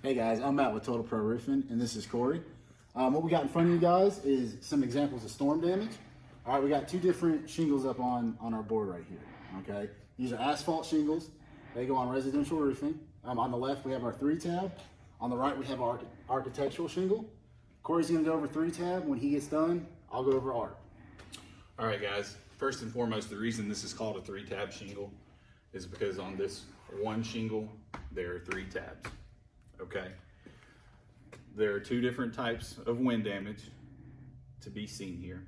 Hey guys, I'm Matt with Total Pro Roofing, and this is Corey. What we got in front of you guys is some examples of storm damage. All right, we got two different shingles up on our board right here, okay? These are asphalt shingles. They go on residential roofing. On the left, we have our 3-tab. On the right, we have our architectural shingle. Corey's gonna go over 3-tab. When he gets done, I'll go over arc. All right, guys. First and foremost, the reason this is called a 3-tab shingle is because on this one shingle, there are 3 tabs, okay? There are 2 different types of wind damage to be seen here.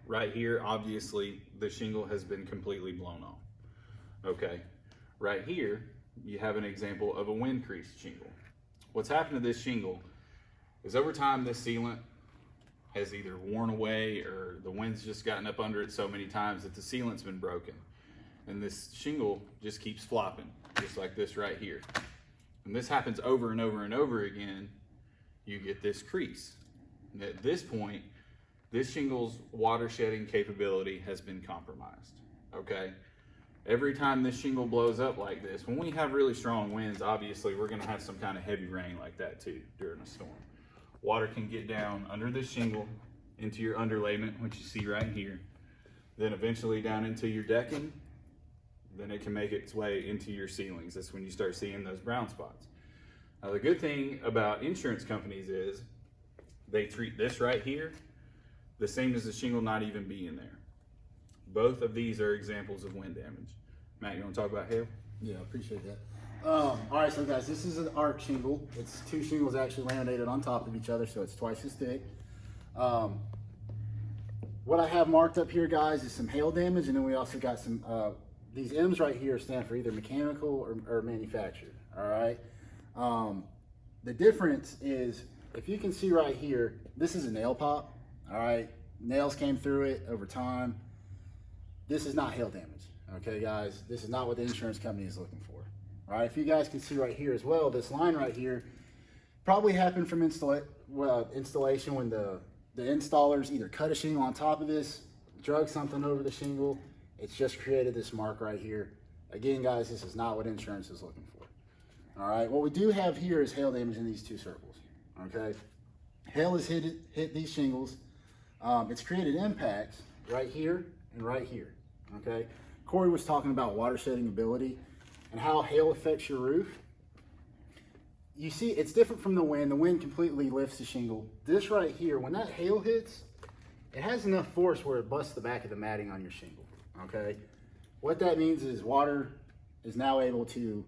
Right here, obviously, the shingle has been completely blown off, okay? Right here, you have an example of a wind crease shingle. What's happened to this shingle is over time, this sealant has either worn away or the wind's just gotten up under it so many times that the sealant's been broken. And this shingle just keeps flopping, just like this right here. And this happens over and over and over again, you get this crease. And at this point, this shingle's water shedding capability has been compromised, okay? Every time this shingle blows up like this, when we have really strong winds, obviously we're gonna have some kind of heavy rain like that too during a storm. Water can get down under this shingle into your underlayment, which you see right here, then eventually down into your decking, then it can make its way into your ceilings. That's when you start seeing those brown spots. Now the good thing about insurance companies is they treat this right here the same as the shingle not even being there. Both of these are examples of wind damage. Matt, you want to talk about hail? Yeah, I appreciate that. All right, so guys, this is an arc shingle. It's 2 shingles actually laminated on top of each other, so it's twice as thick. What I have marked up here, guys, is some hail damage, and then we also got some, these M's right here stand for either mechanical or manufactured, all right? The difference is, if you can see right here, this is a nail pop, all right? Nails came through it over time. This is not hail damage, okay, guys? This is not what the insurance company is looking for. All right, if you guys can see right here as well, this line right here probably happened from installation when the installers either cut a shingle on top of this, drug something over the shingle. It's just created this mark right here. Again, guys, this is not what insurance is looking for. All right, what we do have here is hail damage in these 2 circles, okay? Hail has hit these shingles. It's created impacts right here and right here, okay? Corey was talking about water shedding ability and how hail affects your roof. You see, it's different from the wind. The wind completely lifts the shingle. This right here, when that hail hits, it has enough force where it busts the back of the matting on your shingle, okay? What that means is water is now able to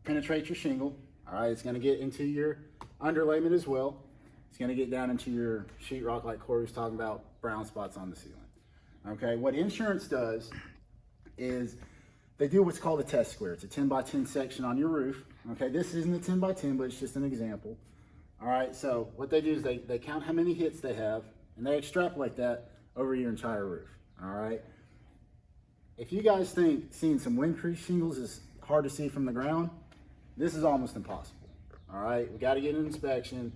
penetrate your shingle, all right? It's gonna get into your underlayment as well. It's gonna get down into your sheetrock like Corey was talking about, brown spots on the ceiling, okay? What insurance does is they do what's called a test square. It's a 10 by 10 section on your roof. Okay, this isn't a 10 by 10, but it's just an example. All right, so what they do is they count how many hits they have, and they extrapolate that over your entire roof. All right. If you guys think seeing some wind crease shingles is hard to see from the ground, this is almost impossible. All right, we got to get an inspection.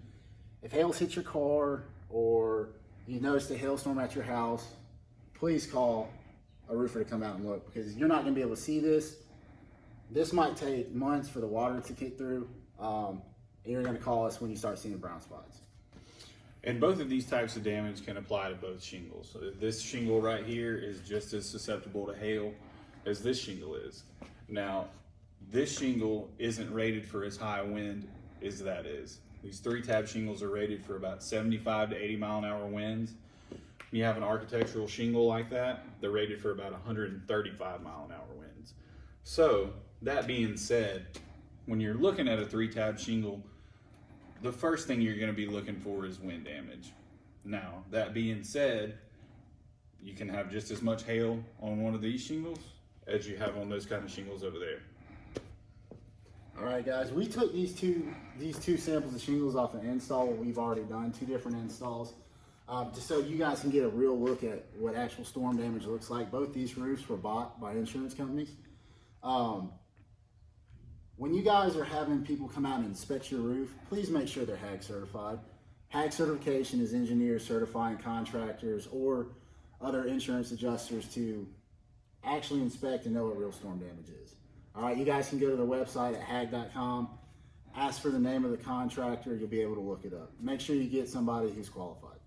If hail's hit your car or you notice a hailstorm at your house, please call a roofer to come out and look, because you're not going to be able to see this. This might take months for the water to kick through, and you're going to call us when you start seeing brown spots. And both of these types of damage can apply to both shingles. So this shingle right here is just as susceptible to hail as this shingle is. Now, this shingle isn't rated for as high wind as that is. These 3-tab shingles are rated for about 75 to 80 mile an hour winds. You have an architectural shingle like that, they're rated for about 135 mile an hour winds. So that being said, when you're looking at a 3-tab shingle, the first thing you're going to be looking for is wind damage. Now, that being said, you can have just as much hail on one of these shingles as you have on those kind of shingles over there. All right, guys, we took these two samples of shingles off an install we've already done, 2 different installs. Just so you guys can get a real look at what actual storm damage looks like. Both these roofs were bought by insurance companies. When you guys are having people come out and inspect your roof, please make sure they're HAG certified. HAG certification is engineers certifying contractors or other insurance adjusters to actually inspect and know what real storm damage is. All right, you guys can go to their website at hag.com ask for the name of the contractor. You'll be able to look it up. Make sure you get somebody who's qualified.